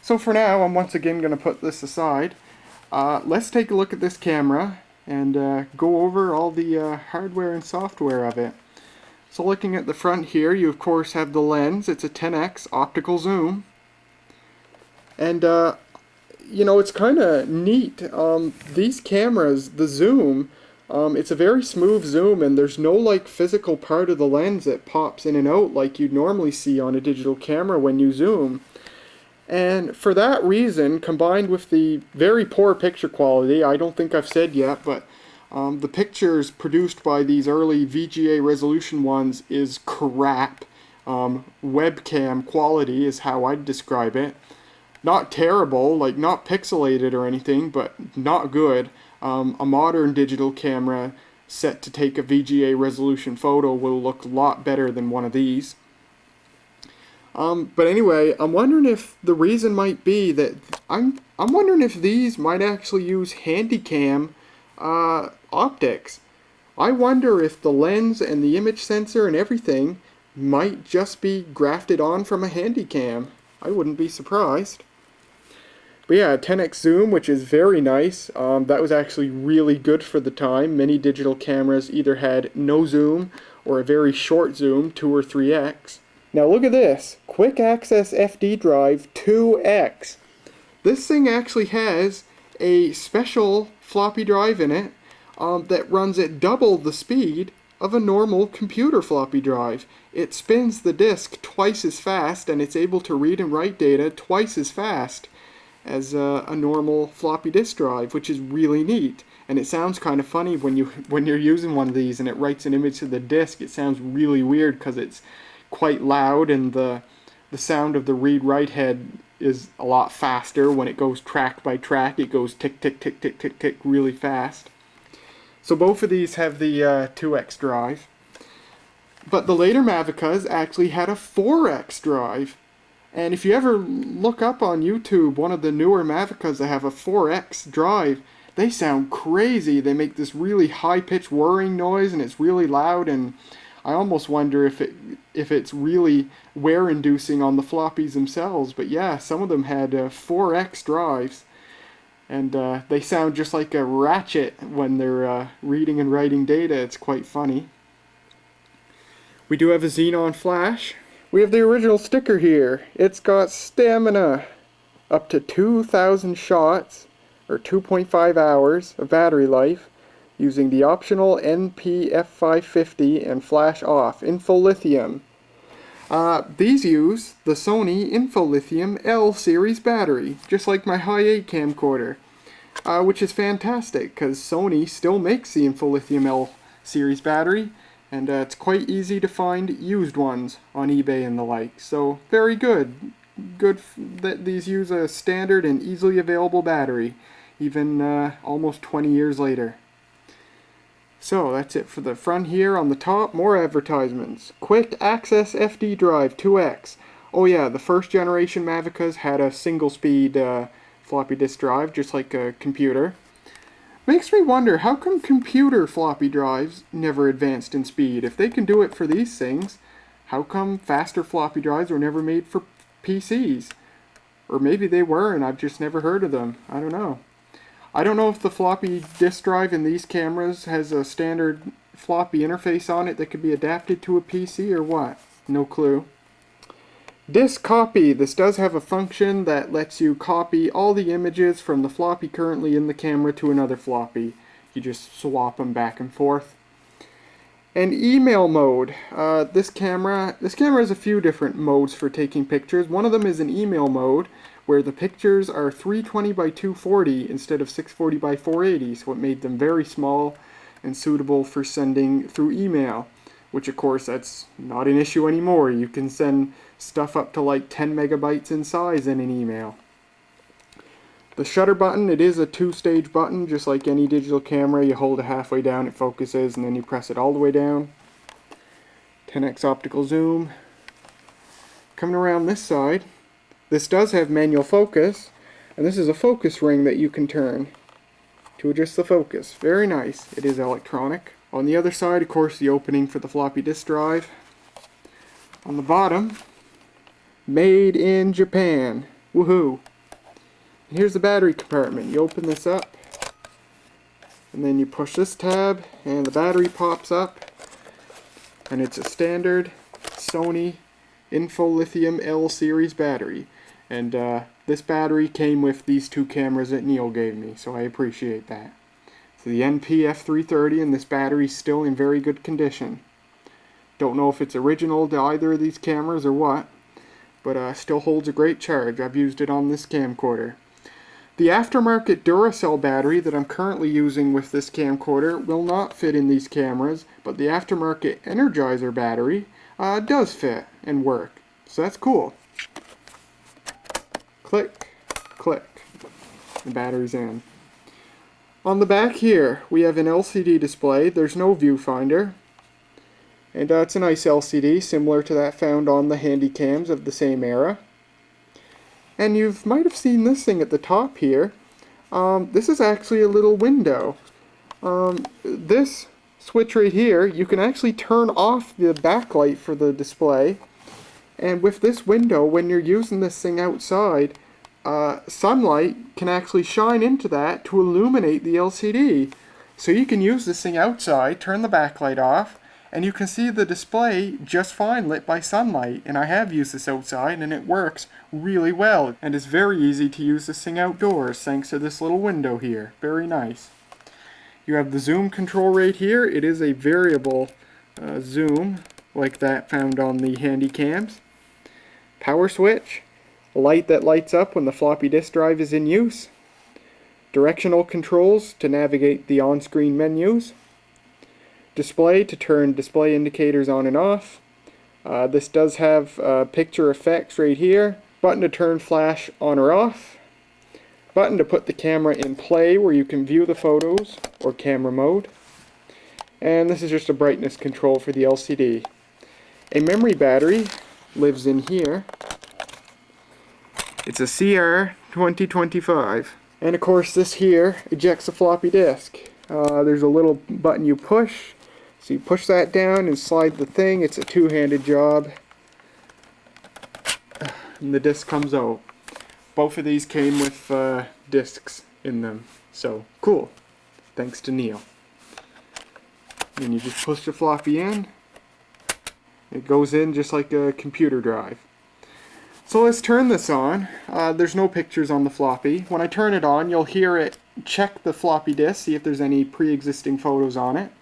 So for now, I'm once again going to put this aside. Let's take a look at this camera and go over all the hardware and software of it. So looking at the front here, you of course have the lens. It's a 10x optical zoom. And you know, it's kind of neat. These cameras, the zoom, it's a very smooth zoom, and there's no like physical part of the lens that pops in and out like you'd normally see on a digital camera when you zoom. And for that reason, combined with the very poor picture quality, I don't think I've said yet, but the pictures produced by these early VGA resolution ones is crap. Webcam quality is how I'd describe it. Not terrible, like not pixelated or anything, but not good. A modern digital camera set to take a VGA resolution photo will look a lot better than one of these. But anyway, I'm wondering if the reason might be that I'm wondering if these might actually use Handycam optics. I wonder if the lens and the image sensor and everything might just be grafted on from a Handycam. I wouldn't be surprised. But yeah, 10x zoom, which is very nice. That was actually really good for the time. Many digital cameras either had no zoom or a very short zoom, 2 or 3x. Now look at this, quick access FD drive 2x. This thing actually has a special floppy drive in it that runs at double the speed of a normal computer floppy drive. It spins the disk twice as fast, and it's able to read and write data twice as fast as a normal floppy disk drive, which is really neat. And it sounds kind of funny when you're using one of these and it writes an image to the disk. It sounds really weird because it's quite loud, and the sound of the read-write head is a lot faster. When it goes track by track, it goes tick tick tick tick tick tick really fast. So both of these have the 2x drive, but the later Mavicas actually had a 4x drive. And if you ever look up on YouTube one of the newer Mavicas that have a 4x drive, they sound crazy. They make this really high-pitched whirring noise, and it's really loud, and I almost wonder if it's really wear-inducing on the floppies themselves. But yeah, some of them had 4x drives, and they sound just like a ratchet when they're reading and writing data. It's quite funny. We do have a xenon flash. We have the original sticker here. It's got stamina, up to 2,000 shots, or 2.5 hours of battery life, using the optional NP-F550 and flash off InfoLithium. These use the Sony InfoLithium L series battery, just like my Hi8 camcorder, which is fantastic because Sony still makes the InfoLithium L series battery, and it's quite easy to find used ones on eBay and the like. So very good. Good that these use a standard and easily available battery, even almost 20 years later. So that's it for the front here. On the top, more advertisements. Quick access FD drive 2x. Oh yeah, the first generation Mavicas had a single speed floppy disk drive, just like a computer. Makes me wonder, how come computer floppy drives never advanced in speed? If they can do it for these things, how come faster floppy drives were never made for PCs? Or maybe they were and I've just never heard of them. I don't know. I don't know if the floppy disk drive in these cameras has a standard floppy interface on it that could be adapted to a PC or what. No clue. Disk copy. This does have a function that lets you copy all the images from the floppy currently in the camera to another floppy. You just swap them back and forth. And email mode. This camera has a few different modes for taking pictures. One of them is an email mode, where the pictures are 320 by 240 instead of 640 by 480, so it made them very small and suitable for sending through email, which of course that's not an issue anymore. You can send stuff up to like 10 megabytes in size in an email. The shutter button, it is a two-stage button, just like any digital camera. You hold it halfway down, it focuses, and then you press it all the way down. 10x optical zoom. Coming around this side, this does have manual focus, and this is a focus ring that you can turn to adjust the focus. Very nice. It is electronic. On the other side, of course, the opening for the floppy disk drive. On the bottom, made in Japan. Woohoo! And here's the battery compartment. You open this up, and then you push this tab, and the battery pops up, and it's a standard Sony Lithium L series battery. And this battery came with these two cameras that Neil gave me, so I appreciate that. So the NP-F330, and this battery's still in very good condition. Don't know if it's original to either of these cameras or what, but still holds a great charge. I've used it on this camcorder. The aftermarket Duracell battery that I'm currently using with this camcorder will not fit in these cameras, but the aftermarket Energizer battery does fit and work. So that's cool. Click, click. The battery's in. On the back here, we have an LCD display. There's no viewfinder. And it's a nice LCD, similar to that found on the Handycams of the same era. And you might have seen this thing at the top here. This is actually a little window. This switch right here, you can actually turn off the backlight for the display. And with this window, when you're using this thing outside, sunlight can actually shine into that to illuminate the LCD. So you can use this thing outside, turn the backlight off, and you can see the display just fine lit by sunlight. And I have used this outside and it works really well. And it's very easy to use this thing outdoors thanks to this little window here. Very nice. You have the zoom control right here. It is a variable zoom like that found on the Handycams. Power switch. A light that lights up when the floppy disk drive is in use. Directional controls to navigate the on-screen menus. Display to turn display indicators on and off. This does have picture effects right here. Button to turn flash on or off. Button to put the camera in play where you can view the photos or camera mode. And this is just a brightness control for the LCD. A memory battery lives in here. It's a CR2025. And of course this here ejects a floppy disk. There's a little button you push. So you push that down and slide the thing. It's a two-handed job. And the disc comes out. Both of these came with discs in them. So, cool. Thanks to Neil. And you just push the floppy in. It goes in just like a computer drive. So let's turn this on. There's no pictures on the floppy. When I turn it on, you'll hear it check the floppy disk, see if there's any pre-existing photos on it.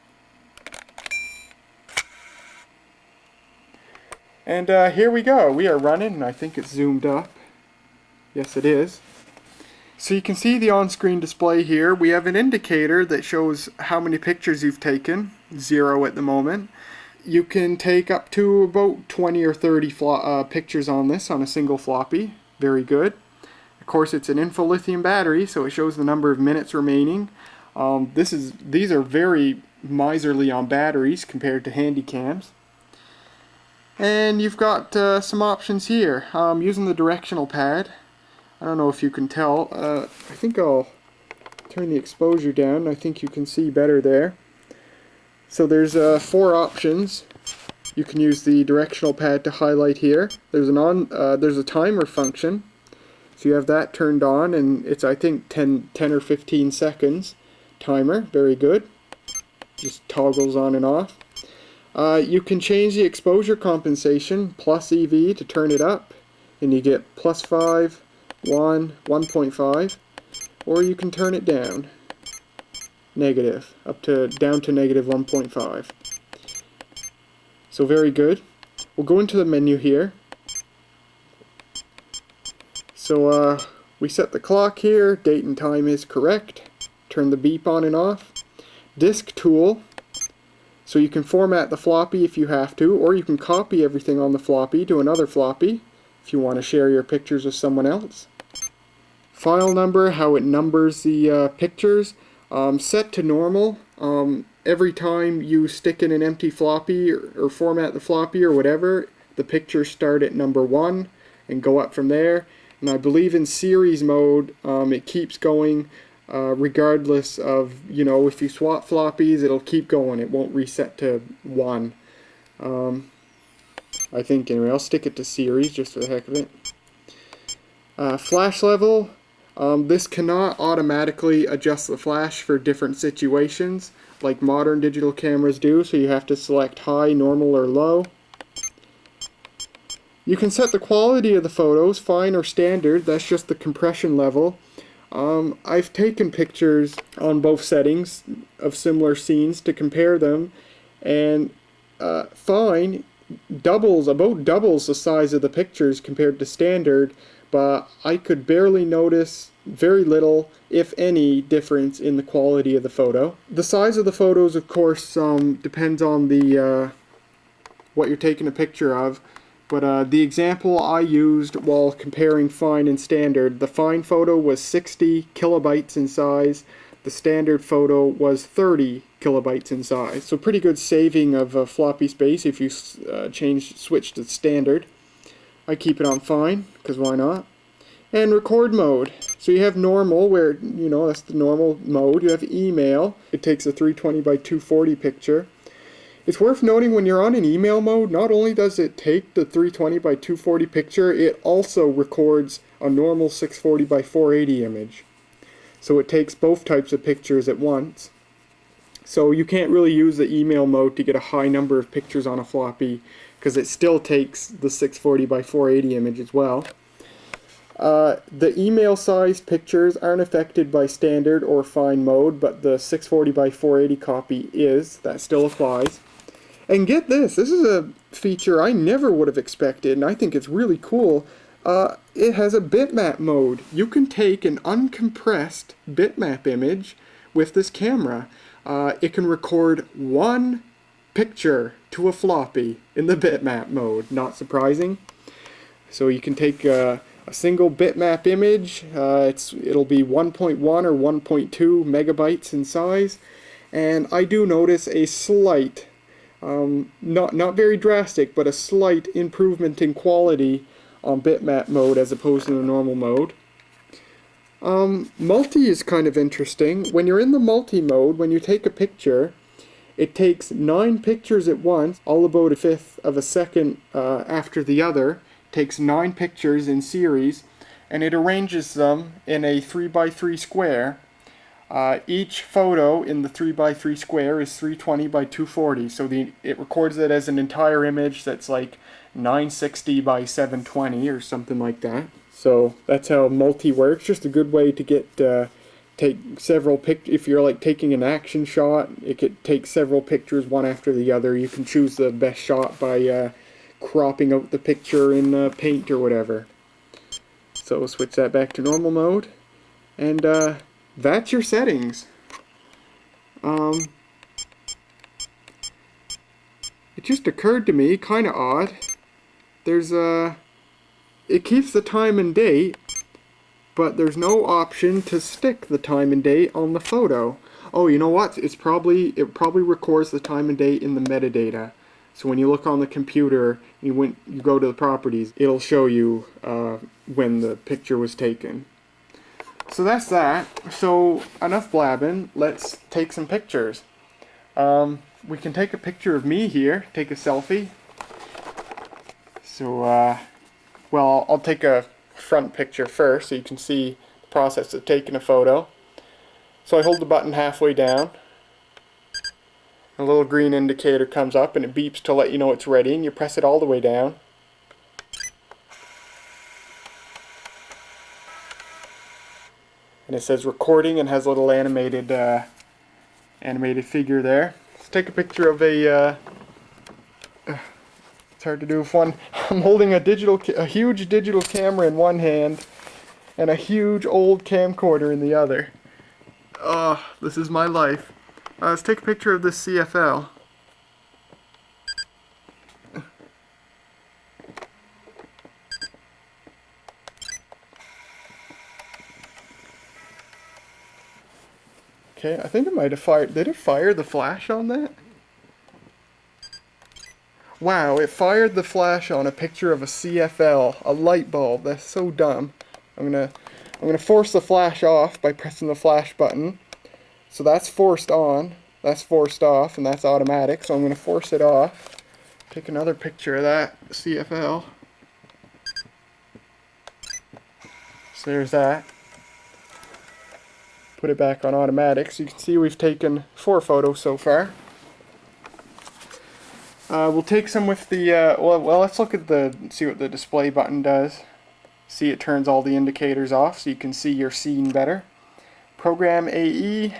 And here we go. We are running, and I think it's zoomed up. Yes, it is. So you can see the on-screen display here. We have an indicator that shows how many pictures you've taken. 0 at the moment. You can take up to about 20 or 30 pictures on this on a single floppy. Very good. Of course, it's an lithium battery, so it shows the number of minutes remaining. These are very miserly on batteries compared to Handycams. And you've got some options here. Using the directional pad. I don't know if you can tell. I think I'll turn the exposure down. I think you can see better there. So there's 4 options. You can use the directional pad to highlight here. There's a timer function. So you have that turned on, and it's I think 10 or 15 seconds timer. Very good. Just toggles on and off. You can change the exposure compensation plus EV to turn it up, and you get +5, 1, 1.5, or you can turn it down, negative, down to -1.5. So very good. We'll go into the menu here. So we set the clock here, date and time is correct. Turn the beep on and off. Disk tool. So you can format the floppy if you have to, or you can copy everything on the floppy to another floppy if you want to share your pictures with someone else. File number, how it numbers the pictures. Set to normal. Every time you stick in an empty floppy or format the floppy or whatever, the pictures start at number 1 and go up from there. And I believe in series mode, it keeps going regardless of, if you swap floppies, it'll keep going. It won't reset to 1. I think anyway. I'll stick it to series just for the heck of it. Flash level. This cannot automatically adjust the flash for different situations like modern digital cameras do, so you have to select high, normal, or low. You can set the quality of the photos, fine or standard, that's just the compression level. I've taken pictures on both settings of similar scenes to compare them, and fine about doubles the size of the pictures compared to standard, but I could barely notice very little, if any, difference in the quality of the photo. The size of the photos, of course, depends on the what you're taking a picture of. But the example I used while comparing fine and standard, the fine photo was 60 kilobytes in size, the standard photo was 30 kilobytes in size. So pretty good saving of floppy space if you switch to standard. I keep it on fine, because why not? And record mode. So you have normal, where, you know, that's the normal mode. You have email. It takes a 320 by 240 picture. It's worth noting when you're on an email mode, not only does it take the 320 by 240 picture, it also records a normal 640 by 480 image. So it takes both types of pictures at once. So you can't really use the email mode to get a high number of pictures on a floppy, because it still takes the 640 by 480 image as well. The email size pictures aren't affected by standard or fine mode, but the 640 by 480 copy is. That still applies. And get this is a feature I never would have expected, and I think it's really cool. It has a bitmap mode. You can take an uncompressed bitmap image with this camera. It can record one picture to a floppy in the bitmap mode. Not surprising. So you can take a single bitmap image. It'll be 1.1 or 1.2 megabytes in size, and I do notice a slight, not very drastic, but a slight improvement in quality on bitmap mode as opposed to the normal mode. Multi is kind of interesting. When you're in the multi mode, when you take a picture, it takes 9 pictures at once, all about a fifth of a second after the other. It takes 9 pictures in series, and it arranges them in a 3x3 square. Each photo in the 3x3 square is 320 by 240, so it records it as an entire image that's like 960 by 720 or something like that. So that's how multi works. Just a good way to get take several pictures. If you're like taking an action shot, it could take several pictures one after the other. You can choose the best shot by cropping out the picture in paint or whatever. So we'll switch that back to normal mode, and that's your settings. It just occurred to me, kind of odd. There's it keeps the time and date, but there's no option to stick the time and date on the photo. Oh, you know what? It probably records the time and date in the metadata. So when you look on the computer, you go to the properties, it'll show you when the picture was taken. So that's that. So enough blabbing. Let's take some pictures. We can take a picture of me here. Take a selfie. So, well, I'll take a front picture first so you can see the process of taking a photo. So I hold the button halfway down. A little green indicator comes up and it beeps to let you know it's ready, and you press it all the way down. And it says recording and has a little animated figure there. Let's take a picture of a it's hard to do with one. I'm holding a huge digital camera in one hand and a huge old camcorder in the other. Oh, this is my life. Let's take a picture of this CFL. Okay, I think it might have fired. Did it fire the flash on that? Wow, it fired the flash on a picture of a CFL, a light bulb. That's so dumb. I'm gonna force the flash off by pressing the flash button. So that's forced on, that's forced off, and that's automatic. So I'm gonna force it off. Take another picture of that CFL. So there's that. Put it back on automatic. So you can see we've taken 4 photos so far. We'll take some with the, well, let's look at see what the display button does. See, it turns all the indicators off so you can see your scene better. Program AE.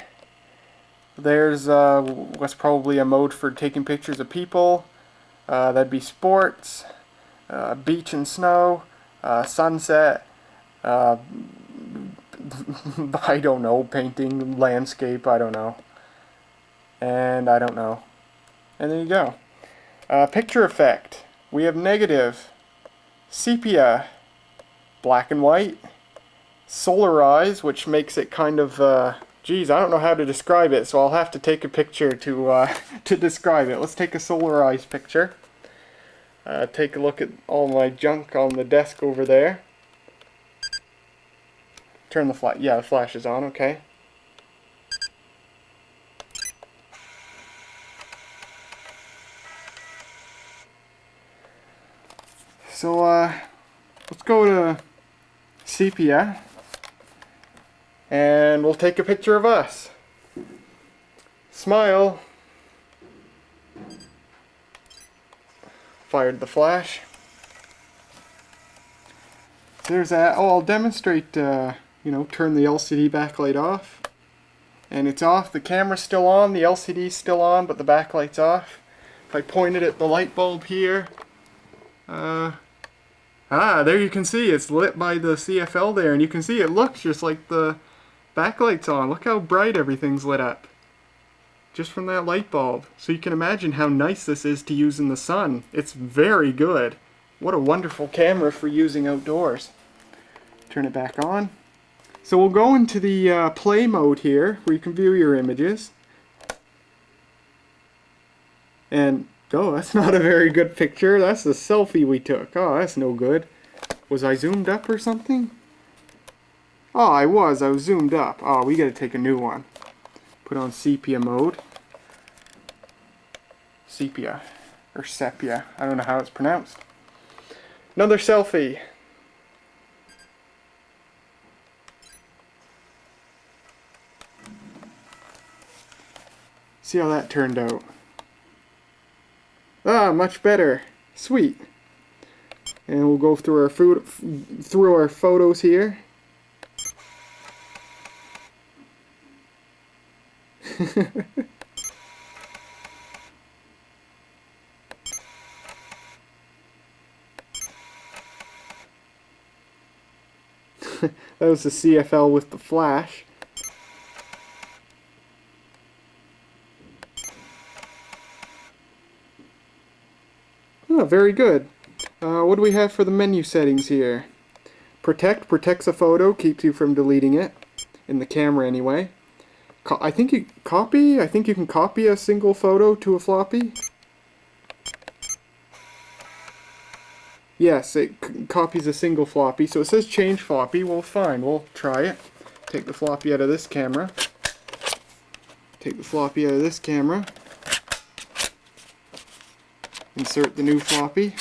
There's what's probably a mode for taking pictures of people. That'd be sports, beach and snow, sunset, I don't know, painting, landscape, I don't know. And I don't know. And there you go. Picture effect. We have negative, sepia, black and white, solarize, which makes it kind of, geez, I don't know how to describe it, so I'll have to take a picture to describe it. Let's take a solarized picture. Take a look at all my junk on the desk over there. Turn the flash. Yeah, the flash is on. Okay. So let's go to sepia, and we'll take a picture of us. Smile. Fired the flash. So there's that. Oh, I'll demonstrate, you know, turn the LCD backlight off. And it's off. The camera's still on, the LCD's still on, but the backlight's off. If I pointed at the light bulb here, there you can see it's lit by the CFL there, and you can see it looks just like the backlight's on. Look how bright everything's lit up just from that light bulb. So you can imagine how nice this is to use in the sun. It's very good. What a wonderful camera for using outdoors. Turn it back on. So we'll go into the play mode here, where you can view your images. And, oh, that's not a very good picture. That's the selfie we took. Oh, that's no good. Was I zoomed up or something? Oh, I was zoomed up. Oh, we gotta take a new one. Put on sepia mode. Sepia. Or sepia. I don't know how it's pronounced. Another selfie. See how that turned out. Ah, much better. Sweet. And we'll go through our photos here. That was the CFL with the flash. Oh, very good. What do we have for the menu settings here? Protect protects a photo, keeps you from deleting it. In the camera anyway. I think you can copy a single photo to a floppy. Yes, it copies a single floppy. So it says change floppy. Well, fine, we'll try it. Take the floppy out of this camera. Take the floppy out of this camera. Insert the new floppy.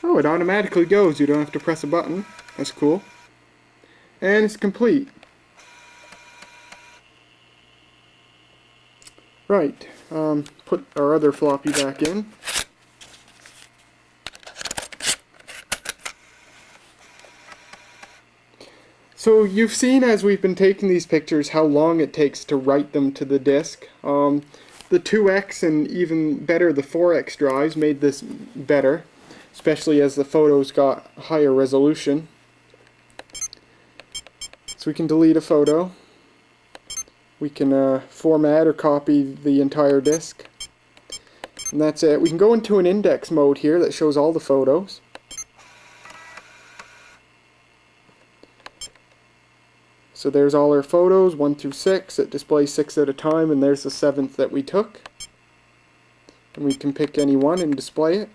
Oh, it automatically goes. You don't have to press a button. That's cool. And it's complete. Right. Put our other floppy back in. So you've seen as we've been taking these pictures how long it takes to write them to the disk. The 2X and even better the 4X drives made this better, especially as the photos got higher resolution. So we can delete a photo. We can format or copy the entire disk. And that's it. We can go into an index mode here that shows all the photos. So there's all our photos, 1 through 6. It displays 6 at a time, and there's the 7th that we took. And we can pick any one and display it.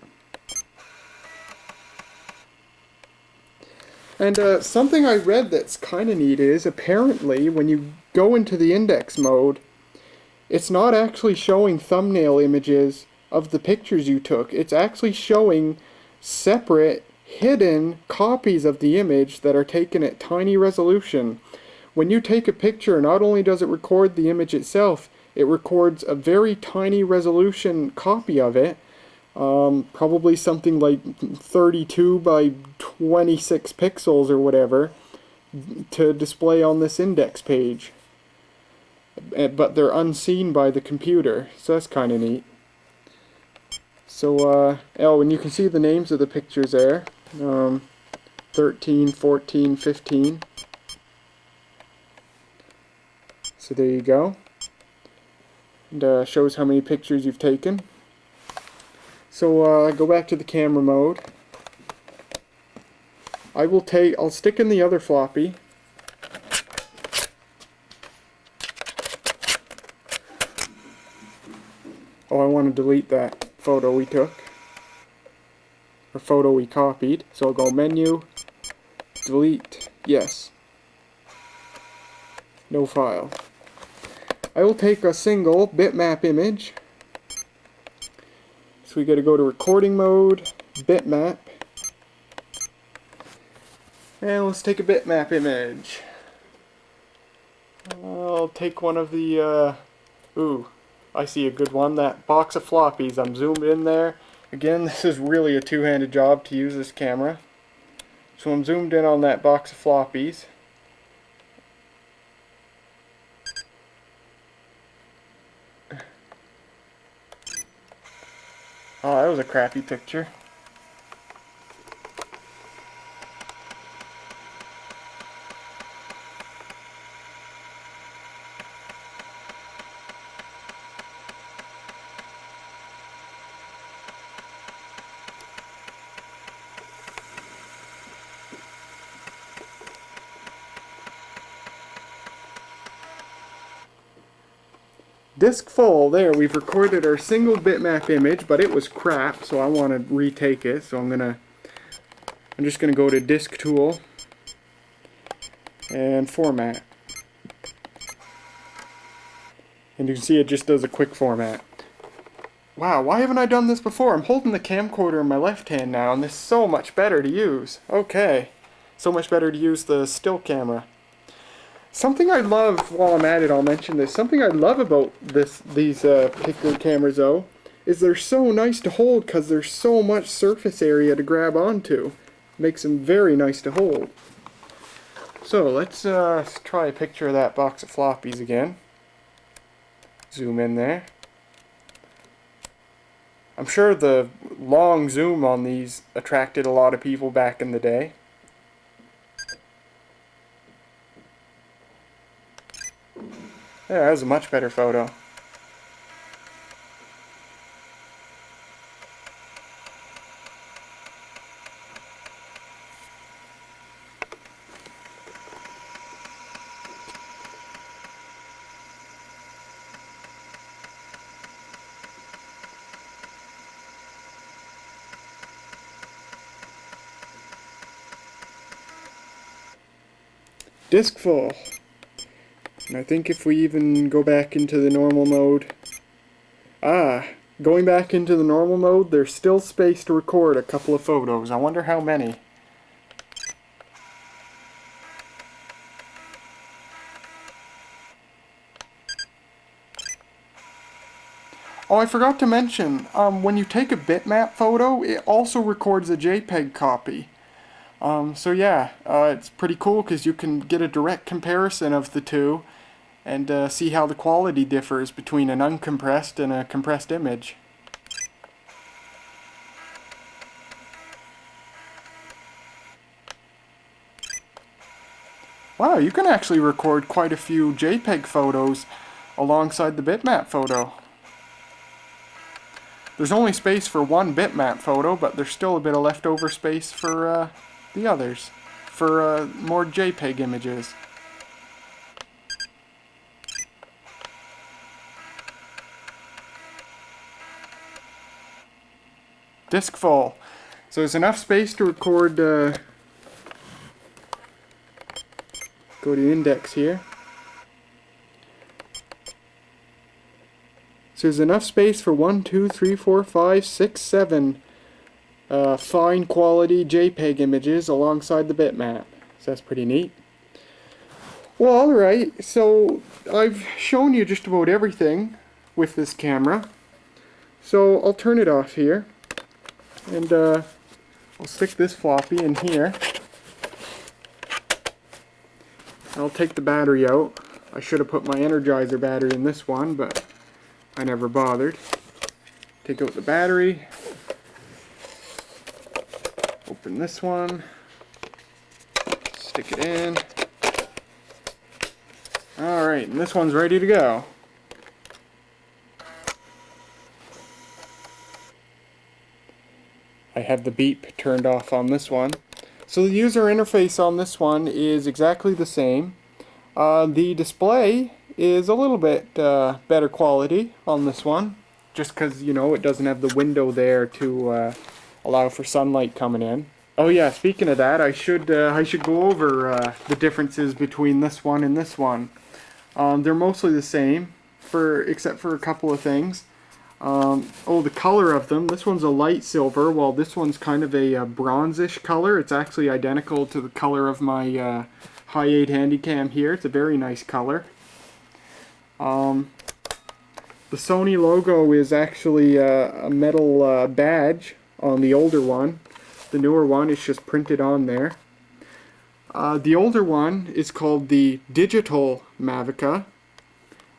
And something I read that's kind of neat is, apparently, when you go into the index mode, it's not actually showing thumbnail images of the pictures you took. It's actually showing separate, hidden copies of the image that are taken at tiny resolution, when you take a picture, not only does it record the image itself, it records a very tiny resolution copy of it, probably something like 32 by 26 pixels or whatever, to display on this index page. But they're unseen by the computer, so that's kind of neat. So, oh, and you can see the names of the pictures there. 13, 14, 15. So there you go. And shows how many pictures you've taken. So go back to the camera mode. I'll stick in the other floppy. Oh, I want to delete that photo we took, or photo we copied. So I'll go Menu, Delete, Yes. No file. I will take a single bitmap image. So we got to go to Recording Mode, Bitmap, and let's take a bitmap image. I'll take one of the, ooh, I see a good one, that box of floppies. I'm zoomed in there. Again, this is really a two-handed job to use this camera. So I'm zoomed in on that box of floppies. Oh, that was a crappy picture. Disk full. There, we've recorded our single bitmap image, but it was crap, so I want to retake it. So I'm just gonna go to Disk Tool and Format, and you can see it just does a quick format. Wow, why haven't I done this before? I'm holding the camcorder in my left hand now, and this is so much better to use. Okay, so much better to use the still camera. Something I love, while I'm at it, I'll mention this. Something I love about these particular cameras, though, is they're so nice to hold because there's so much surface area to grab onto. Makes them very nice to hold. So let's try a picture of that box of floppies again. Zoom in there. I'm sure the long zoom on these attracted a lot of people back in the day. Yeah, that was a much better photo. Disk full. And I think if we even go back into the normal mode, going back into the normal mode, there's still space to record a couple of photos. I wonder how many. Oh, I forgot to mention, when you take a bitmap photo, it also records a JPEG copy. So yeah, it's pretty cool because you can get a direct comparison of the two and see how the quality differs between an uncompressed and a compressed image. Wow, you can actually record quite a few JPEG photos alongside the bitmap photo. There's only space for one bitmap photo, but there's still a bit of leftover space for the others, for more JPEG images. Disk full. So there's enough space to record, go to index here. So there's enough space for 1, 2, 3, 4, 5, 6, 7 fine quality JPEG images alongside the bitmap. So that's pretty neat. Well, alright, so I've shown you just about everything with this camera. So I'll turn it off here, and I'll stick this floppy in here. I'll take the battery out. I should have put my Energizer battery in this one, but I never bothered. Take out the battery. Open this one. Stick it in. Alright, and this one's ready to go. I have the beep turned off on this one. So the user interface on this one is exactly the same. The display is a little bit better quality on this one, just because, you know, it doesn't have the window there to allow for sunlight coming in. Oh yeah, speaking of that, I should go over the differences between this one and this one. They're mostly the same, except for a couple of things. The color of them. This one's a light silver, while this one's kind of a bronzish color. It's actually identical to the color of my High 8 Handycam here. It's a very nice color. The Sony logo is actually a metal badge on the older one. The newer one is just printed on there. The older one is called the digital Mavica.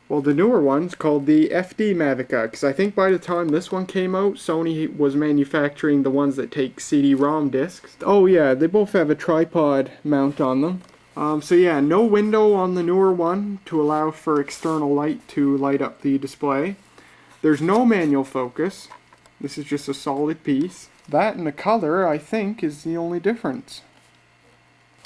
Well, the newer one's called the FD Mavica, because I think by the time this one came out, Sony was manufacturing the ones that take CD-ROM discs. Oh yeah, they both have a tripod mount on them. So yeah, no window on the newer one to allow for external light to light up the display. There's no manual focus. This is just a solid piece. That and the color, I think, is the only difference.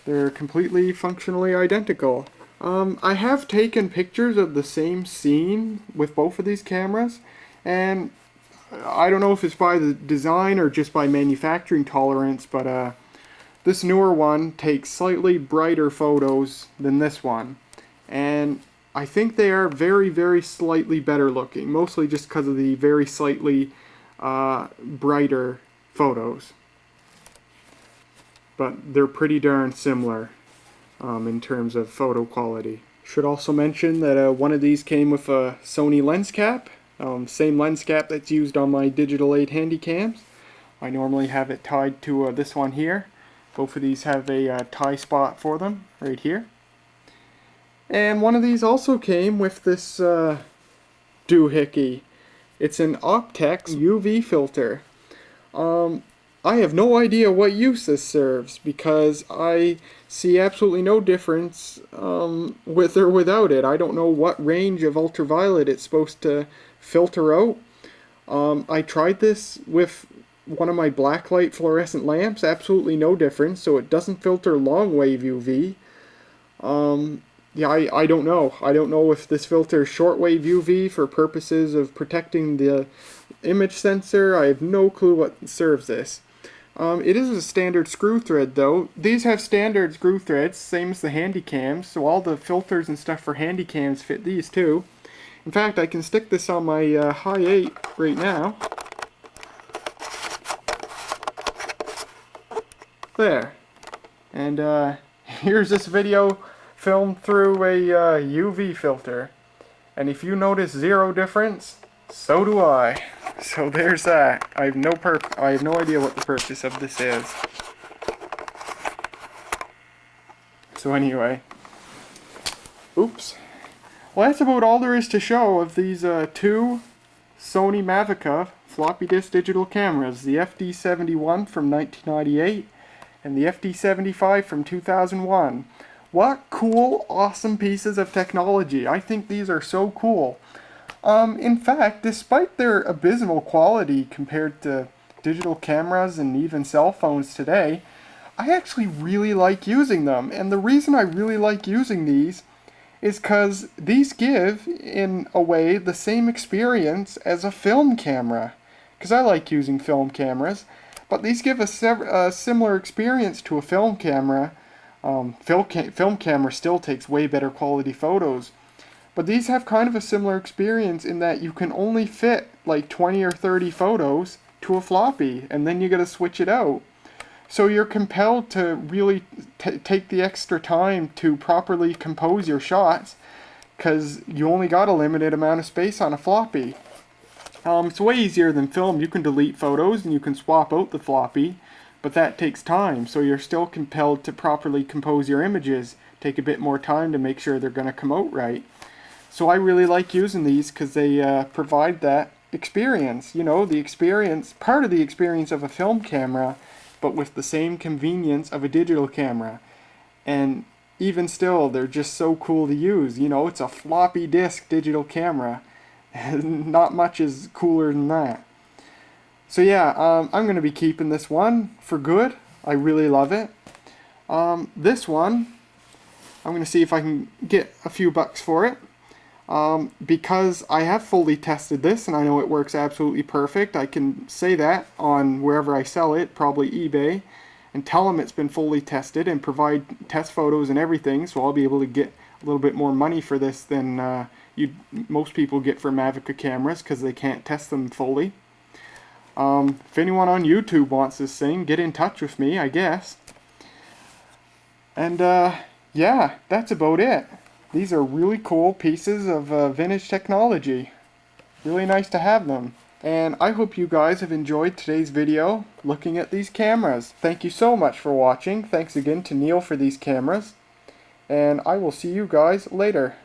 They're completely functionally identical. I have taken pictures of the same scene with both of these cameras, and I don't know if it's by the design or just by manufacturing tolerance, but this newer one takes slightly brighter photos than this one, and I think they are very, very slightly better looking, mostly just because of the very slightly brighter photos. But they're pretty darn similar in terms of photo quality. Should also mention that one of these came with a Sony lens cap, same lens cap that's used on my Digital 8 Handycams. I normally have it tied to this one here. Both of these have a tie spot for them, right here. And one of these also came with this doohickey. It's an Optex UV filter. I have no idea what use this serves, because I see absolutely no difference with or without it. I don't know what range of ultraviolet it's supposed to filter out. I tried this with one of my blacklight fluorescent lamps, absolutely no difference, so it doesn't filter long wave UV. Yeah, I don't know. I don't know if this filters shortwave UV for purposes of protecting the image sensor. I have no clue what serves this. It is a standard screw thread though. These have standard screw threads, same as the Handycams, so all the filters and stuff for Handycams fit these too. In fact, I can stick this on my High 8 right now. There. And here's this video filmed through a UV filter. And if you notice zero difference, so do I. So there's that. I have no idea what the purpose of this is. So anyway. Oops. Well, that's about all there is to show of these two Sony Mavica floppy disk digital cameras. The FD71 from 1998 and the FD75 from 2001. What cool, awesome pieces of technology. I think these are so cool. In fact, despite their abysmal quality compared to digital cameras and even cell phones today, I actually really like using them. And the reason I really like using these is because these give, in a way, the same experience as a film camera. Because I like using film cameras, but these give a similar experience to a film camera. Film camera still takes way better quality photos. But these have kind of a similar experience in that you can only fit like 20 or 30 photos to a floppy, and then you gotta switch it out. So you're compelled to really take the extra time to properly compose your shots, because you only got a limited amount of space on a floppy. It's way easier than film. You can delete photos and you can swap out the floppy, but that takes time, so you're still compelled to properly compose your images. Take a bit more time to make sure they're going to come out right. So I really like using these because they provide that experience, you know, the experience, part of the experience of a film camera, but with the same convenience of a digital camera. And even still, they're just so cool to use. You know, it's a floppy disk digital camera. Not much is cooler than that. So yeah, I'm going to be keeping this one for good. I really love it. This one, I'm going to see if I can get a few bucks for it. Because I have fully tested this and I know it works absolutely perfect. I can say that on wherever I sell it, probably eBay, and tell them it's been fully tested and provide test photos and everything, so I'll be able to get a little bit more money for this than most people get for Mavica cameras because they can't test them fully. If anyone on YouTube wants this thing, get in touch with me, I guess. And yeah, that's about it. These are really cool pieces of vintage technology. Really nice to have them. And I hope you guys have enjoyed today's video looking at these cameras. Thank you so much for watching. Thanks again to Neil for these cameras. And I will see you guys later.